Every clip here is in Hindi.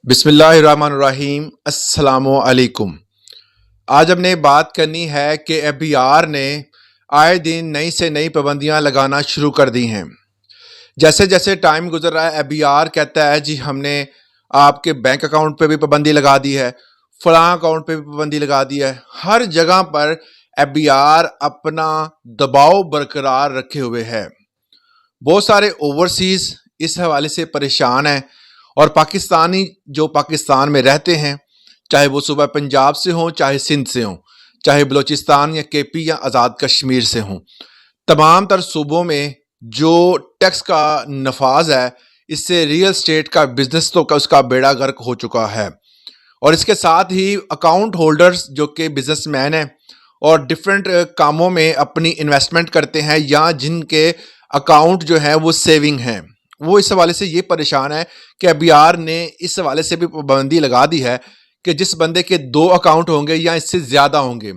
बिस्मिल्लाहिर्रहमानिर्रहीम अस्सलामुअलैकुम। आज हमने बात करनी है कि एफबीआर ने आए दिन नई से नई पाबंदियां लगाना शुरू कर दी हैं। जैसे जैसे टाइम गुजर रहा है एफबीआर कहता है जी हमने आपके बैंक अकाउंट पे भी पाबंदी लगा दी है, फलां अकाउंट पे भी पाबंदी लगा दी है। हर जगह पर एफबीआर अपना दबाव बरकरार रखे हुए है। बहुत सारे ओवरसीज इस हवाले से परेशान हैं और पाकिस्तानी जो पाकिस्तान में रहते हैं, चाहे वो सुबह पंजाब से हों, चाहे सिंध से हों, चाहे बलूचिस्तान या केपी या आज़ाद कश्मीर से हों, तमाम तर सूबों में जो टैक्स का नफाज है, इससे रियल स्टेट का बिजनेस तो का उसका बेड़ा गर्क हो चुका है। और इसके साथ ही अकाउंट होल्डर्स जो कि बिजनेसमैन हैं और डिफरेंट कामों में अपनी इन्वेस्टमेंट करते हैं या जिनके अकाउंट जो है वो सेविंग हैं, वो इस हवाले से ये परेशान है कि एफबीआर ने इस हवाले से भी पाबंदी लगा दी है कि जिस बंदे के 2 अकाउंट होंगे या इससे ज़्यादा होंगे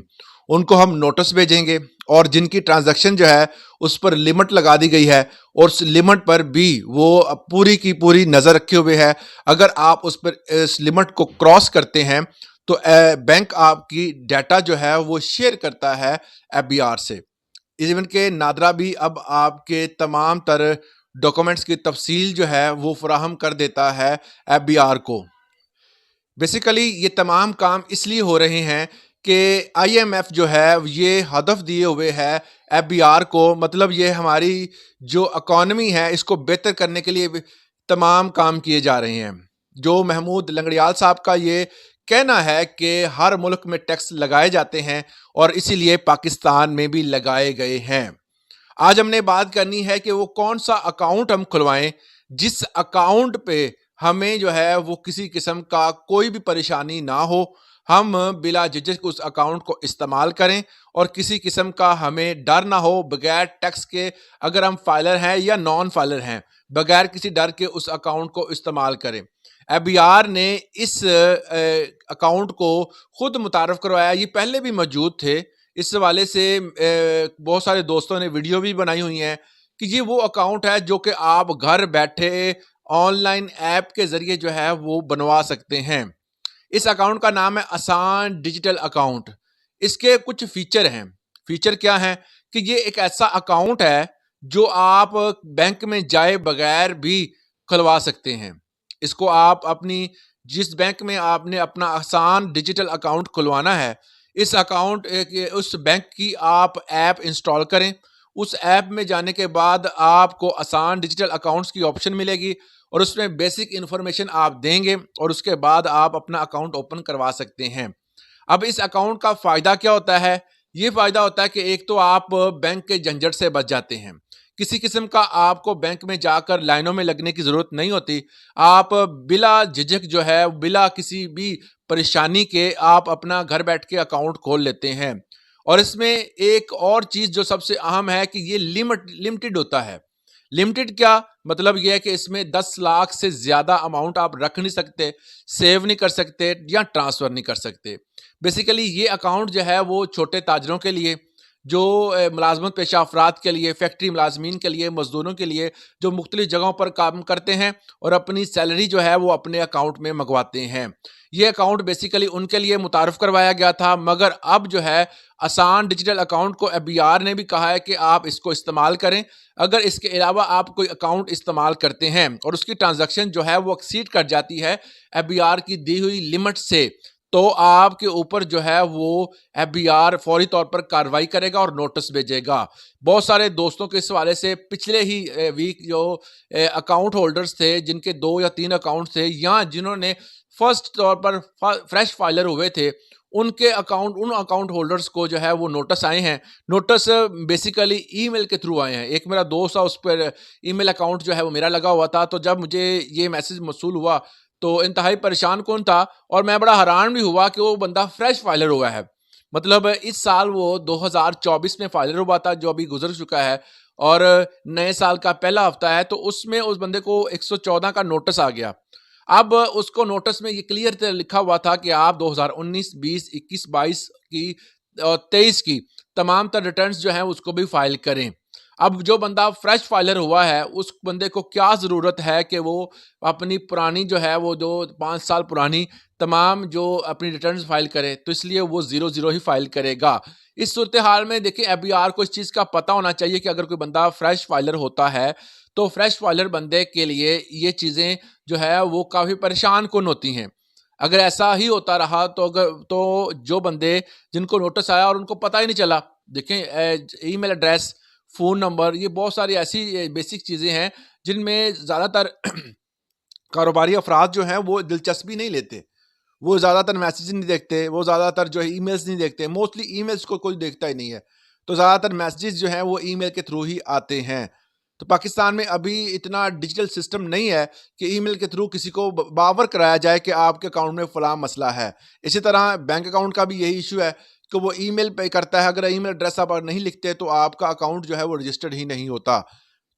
उनको हम नोटिस भेजेंगे और जिनकी ट्रांजैक्शन जो है उस पर लिमिट लगा दी गई है और उस लिमिट पर भी वो पूरी की पूरी नज़र रखे हुए है। अगर आप उस पर इस लिमिट को क्रॉस करते हैं तो बैंक आपकी डाटा जो है वो शेयर करता है एफबीआर से। इवन के नादरा भी अब आपके तमाम तर डॉक्यूमेंट्स की तफसील जो है वो फराहम कर देता है एफबीआर को। बेसिकली ये तमाम काम इसलिए हो रहे हैं कि आईएमएफ जो है ये हदफ दिए हुए है एफबीआर को, मतलब ये हमारी जो इकॉनमी है इसको बेहतर करने के लिए तमाम काम किए जा रहे हैं। जो महमूद लंगड़ियाल साहब का ये कहना है कि हर मुल्क में टैक्स लगाए जाते हैं और इसीलिए पाकिस्तान में भी लगाए गए हैं। आज हमने बात करनी है कि वो कौन सा अकाउंट हम खुलवाएं जिस अकाउंट पे हमें जो है वो किसी किस्म का कोई भी परेशानी ना हो, हम बिला झिझक उस अकाउंट को इस्तेमाल करें और किसी किस्म का हमें डर ना हो बगैर टैक्स के। अगर हम फाइलर हैं या नॉन फाइलर हैं, बगैर किसी डर के उस अकाउंट को इस्तेमाल करें। एफबीआर ने इस अकाउंट को खुद मुतारफ करवाया, ये पहले भी मौजूद थे। इस हवाले से बहुत सारे दोस्तों ने वीडियो भी बनाई हुई हैं कि ये वो अकाउंट है जो कि आप घर बैठे ऑनलाइन ऐप के जरिए जो है वो बनवा सकते हैं। इस अकाउंट का नाम है आसान डिजिटल अकाउंट। इसके कुछ फीचर हैं। फीचर क्या हैं कि ये एक ऐसा अकाउंट है जो आप बैंक में जाए बगैर भी खुलवा सकते हैं। इसको आप अपनी जिस बैंक में आपने अपना आसान डिजिटल अकाउंट खुलवाना है, इस अकाउंट उस बैंक की आप ऐप इंस्टॉल करें। उस ऐप में जाने के बाद आपको आसान डिजिटल अकाउंट्स की ऑप्शन मिलेगी और उसमें बेसिक इन्फॉर्मेशन आप देंगे और उसके बाद आप अपना अकाउंट ओपन करवा सकते हैं। अब इस अकाउंट का फ़ायदा क्या होता है? ये फ़ायदा होता है कि एक तो आप बैंक के झंझट से बच जाते हैं। किसी किस्म का आपको बैंक में जाकर लाइनों में लगने की ज़रूरत नहीं होती। आप बिला झिझक जो है, बिला किसी भी परेशानी के आप अपना घर बैठ के अकाउंट खोल लेते हैं। और इसमें एक और चीज़ जो सबसे अहम है कि ये लिमिटेड होता है। लिमिटेड क्या मतलब ये है कि इसमें 10 लाख से ज़्यादा अमाउंट आप रख नहीं सकते, सेव नहीं कर सकते या ट्रांसफ़र नहीं कर सकते। बेसिकली ये अकाउंट जो है वो छोटे ताजरों के लिए, जो मुलाजमत पेशा अफराद के लिए, फैक्ट्री मुलाजमीन के लिए, मज़दूरों के लिए जो मुख्तलिफ जगहों पर काम करते हैं और अपनी सैलरी जो है वो अपने अकाउंट में मंगवाते हैं। ये अकाउंट बेसिकली उनके लिए मुतारफ़ करवाया गया था, मगर अब जो है आसान डिजिटल अकाउंट को एफबीआर ने भी कहा है कि आप इसको इस्तेमाल करें। अगर इसके अलावा आप कोई अकाउंट इस्तेमाल करते हैं और उसकी ट्रांजैक्शन जो है वो एक्सीड कर जाती है एफबीआर की दी हुई लिमिट से, तो आपके ऊपर जो है वो एफबीआर फौरी तौर पर कार्रवाई करेगा और नोटिस भेजेगा। बहुत सारे दोस्तों के इस हवाले से पिछले ही वीक जो अकाउंट होल्डर्स थे जिनके 2 या 3 अकाउंट थे या जिन्होंने फर्स्ट तौर पर फ्रेश फाइलर हुए थे, उन अकाउंट होल्डर्स को जो है वो नोटिस आए हैं। नोटिस बेसिकली ईमेल के थ्रू आए हैं। एक मेरा दोस्त था, उस पर ईमेल अकाउंट जो है वो मेरा लगा हुआ था, तो जब मुझे ये मैसेज मौसूल हुआ तो इंतहाई परेशान कौन था और मैं बड़ा हैरान भी हुआ कि वो बंदा फ्रेश फाइलर हुआ है। मतलब इस साल वो 2024 में फाइलर हुआ था जो अभी गुजर चुका है और नए साल का पहला हफ्ता है, तो उसमें उस बंदे को 114 का नोटिस आ गया। अब उसको नोटिस में ये क्लियर लिखा हुआ था कि आप 2019, 20, 21, 22 की और 23 की तमाम तर रिटर्न्स जो हैं उसको भी फाइल करें। अब जो बंदा फ्रेश फाइलर हुआ है, उस बंदे को क्या ज़रूरत है कि वो अपनी पुरानी जो है, वो जो 5 साल पुरानी तमाम जो अपनी रिटर्न्स फाइल करे, तो इसलिए वो 0-0 ही फाइल करेगा। इस सूरत-ए-हाल में देखिए एफबीआर को इस चीज़ का पता होना चाहिए कि अगर कोई बंदा फ्रेश फाइलर होता है, तो फ्रेश फाइलर बंदे के लिए ये चीज़ें जो है वो काफ़ी परेशान कुन होती हैं। अगर ऐसा ही होता रहा तो जो बंदे जिनको नोटिस आया और उनको पता ही नहीं चला, देखें ईमेल एड्रेस, फ़ोन नंबर, ये बहुत सारी ऐसी बेसिक चीज़ें हैं जिनमें ज़्यादातर कारोबारी अफ़राद जो हैं वो दिलचस्पी नहीं लेते। वो ज़्यादातर मैसेज नहीं देखते, वो ज़्यादातर जो है ईमेल्स नहीं देखते, मोस्टली ईमेल्स को कोई देखता ही नहीं है। तो ज़्यादातर मैसेजेस जो हैं वो ईमेल के थ्रू ही आते हैं। तो पाकिस्तान में अभी इतना डिजिटल सिस्टम नहीं है कि ईमेल के थ्रू किसी को बावर कराया जाए कि आपके अकाउंट में फ़लाँ मसला है। इसी तरह बैंक अकाउंट का भी यही इशू है कि वो ईमेल पे करता है, अगर ईमेल एड्रेस आप नहीं लिखते तो आपका अकाउंट जो है वो रजिस्टर्ड ही नहीं होता।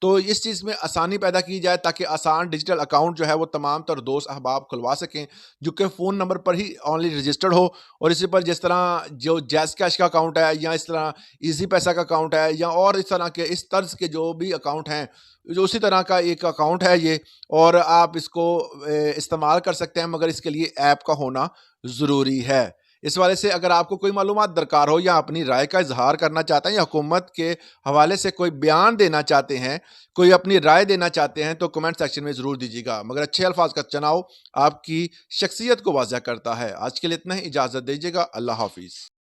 तो इस चीज़ में आसानी पैदा की जाए ताकि आसान डिजिटल अकाउंट जो है वो तमाम तर दोस्त अहबाब खुलवा सकें, जो कि फ़ोन नंबर पर ही ओनली रजिस्टर्ड हो। और इसी पर जिस तरह जो जैज़ कैश का अकाउंट है या इस तरह ईज़ी पैसा का अकाउंट है या और इस तरह के इस तर्ज के जो भी अकाउंट हैं, जो उसी तरह का एक अकाउंट है ये, और आप इसको इस्तेमाल कर सकते हैं, मगर इसके लिए ऐप का होना ज़रूरी है। इस वाले से अगर आपको कोई मालूमात दरकार हो या अपनी राय का इज़हार करना चाहते हैं या हुकूमत के हवाले से कोई बयान देना चाहते हैं, कोई अपनी राय देना चाहते हैं, तो कमेंट सेक्शन में ज़रूर दीजिएगा। मगर अच्छे अल्फाज का चुनाव आपकी शख्सियत को वाज़ह करता है। आज के लिए इतना ही, इजाज़त दीजिएगा। अल्लाह हाफ़िज़।